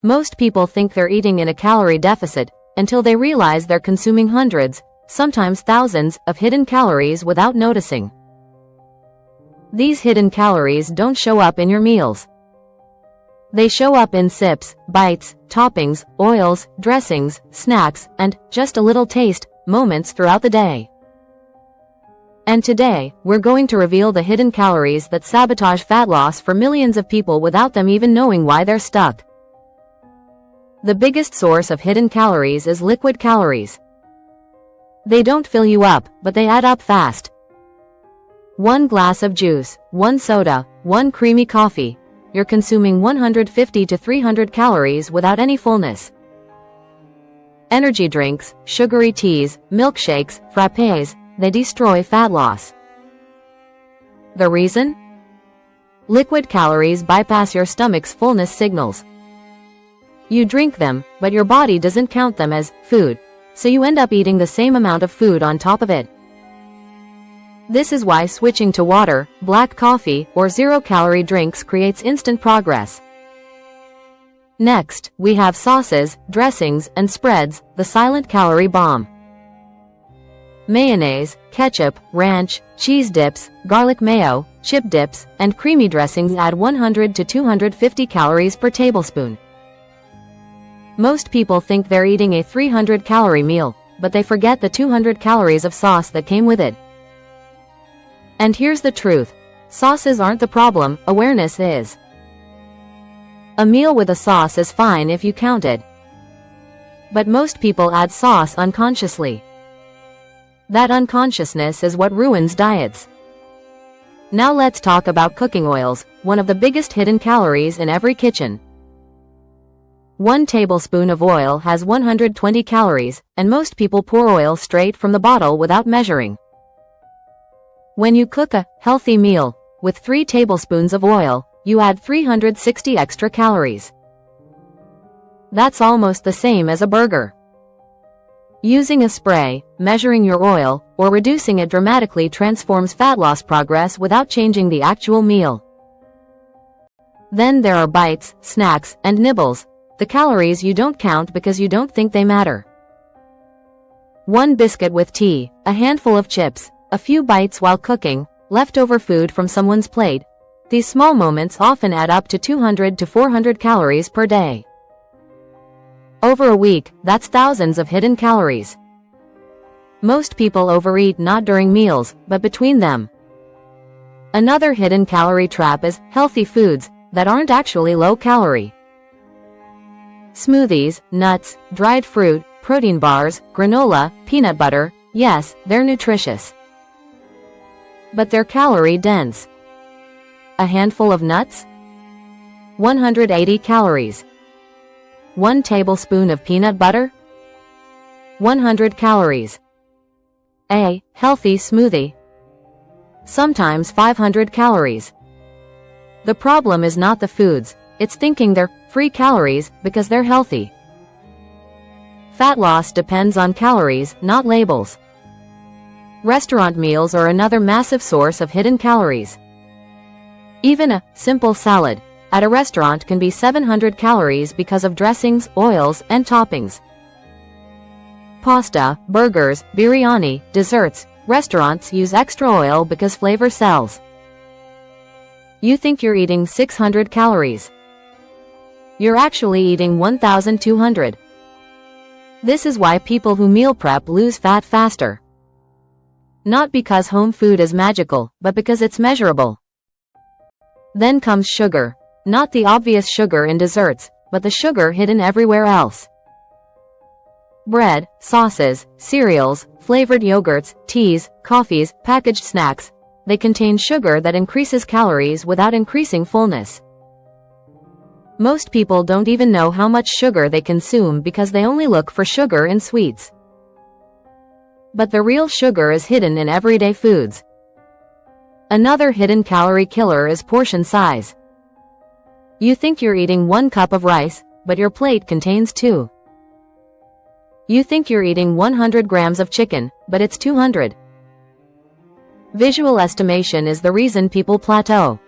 Most people think they're eating in a calorie deficit until they realize they're consuming hundreds, sometimes thousands, of hidden calories without noticing. These hidden calories don't show up in your meals. They show up in sips, bites, toppings, oils, dressings, snacks, and, just a little taste, moments throughout the day. And today, we're going to reveal the hidden calories that sabotage fat loss for millions of people without them even knowing why they're stuck. The biggest source of hidden calories is liquid calories. They don't fill you up, but they add up fast. One glass of juice, one soda, one creamy coffee. You're consuming 150 to 300 calories without any fullness. Energy drinks, sugary teas, milkshakes, frappes, they destroy fat loss. The reason? Liquid calories bypass your stomach's fullness signals. You drink them, but your body doesn't count them as food, so you end up eating the same amount of food on top of it. This is why switching to water, black coffee, or zero-calorie drinks creates instant progress. Next, we have sauces, dressings, and spreads, the silent calorie bomb. Mayonnaise, ketchup, ranch, cheese dips, garlic mayo, chip dips, and creamy dressings add 100 to 250 calories per tablespoon. Most people think they're eating a 300-calorie meal, but they forget the 200 calories of sauce that came with it. And here's the truth. Sauces aren't the problem, awareness is. A meal with a sauce is fine if you count it. But most people add sauce unconsciously. That unconsciousness is what ruins diets. Now let's talk about cooking oils, one of the biggest hidden calories in every kitchen. 1 tablespoon of oil has 120 calories, and most people pour oil straight from the bottle without measuring. When you cook a healthy meal with 3 tablespoons of oil, you add 360 extra calories. That's almost the same as a burger. Using a spray, measuring your oil, or reducing it dramatically transforms fat loss progress without changing the actual meal. Then there are bites, snacks, and nibbles, the calories you don't count because you don't think they matter. 1 biscuit with tea, a handful of chips, a few bites while cooking, leftover food from someone's plate. These small moments often add up to 200 to 400 calories per day. Over a week, that's thousands of hidden calories. Most people overeat not during meals, but between them. Another hidden calorie trap is healthy foods that aren't actually low-calorie. Smoothies, nuts, dried fruit, protein bars, granola, peanut butter, yes, they're nutritious. But they're calorie-dense. A handful of nuts? 180 calories. 1 tablespoon of peanut butter? 100 calories. A healthy smoothie? Sometimes 500 calories. The problem is not the foods, it's thinking they're free calories because they're healthy. Fat loss depends on calories, not labels. Restaurant meals are another massive source of hidden calories. Even a simple salad at a restaurant can be 700 calories because of dressings, oils, and toppings. Pasta, burgers, biryani, desserts, restaurants use extra oil because flavor sells. You think you're eating 600 calories. You're actually eating 1,200. This is why people who meal prep lose fat faster. Not because home food is magical, but because it's measurable. Then comes sugar. Not the obvious sugar in desserts, but the sugar hidden everywhere else. Bread, sauces, cereals, flavored yogurts, teas, coffees, packaged snacks. They contain sugar that increases calories without increasing fullness. Most people don't even know how much sugar they consume because they only look for sugar in sweets. But the real sugar is hidden in everyday foods. Another hidden calorie killer is portion size. You think you're eating 1 cup of rice, but your plate contains 2. You think you're eating 100 grams of chicken, but it's 200. Visual estimation is the reason people plateau.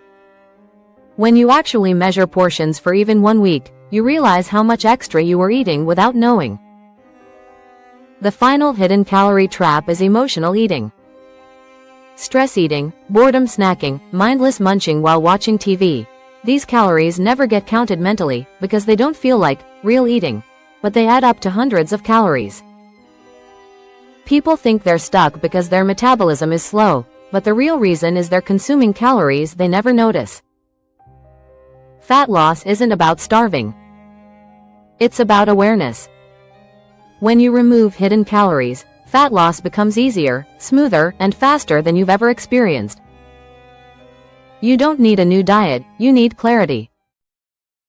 When you actually measure portions for even 1 week, You realize how much extra you were eating without knowing. The final hidden calorie trap is emotional eating. Stress eating, boredom snacking, mindless munching while watching TV. These calories never get counted mentally because they don't feel like real eating, but they add up to hundreds of calories. People think they're stuck because their metabolism is slow, but the real reason is they're consuming calories they never notice. Fat loss isn't about starving. It's about awareness. When you remove hidden calories, fat loss becomes easier, smoother, and faster than you've ever experienced. You don't need a new diet, you need clarity.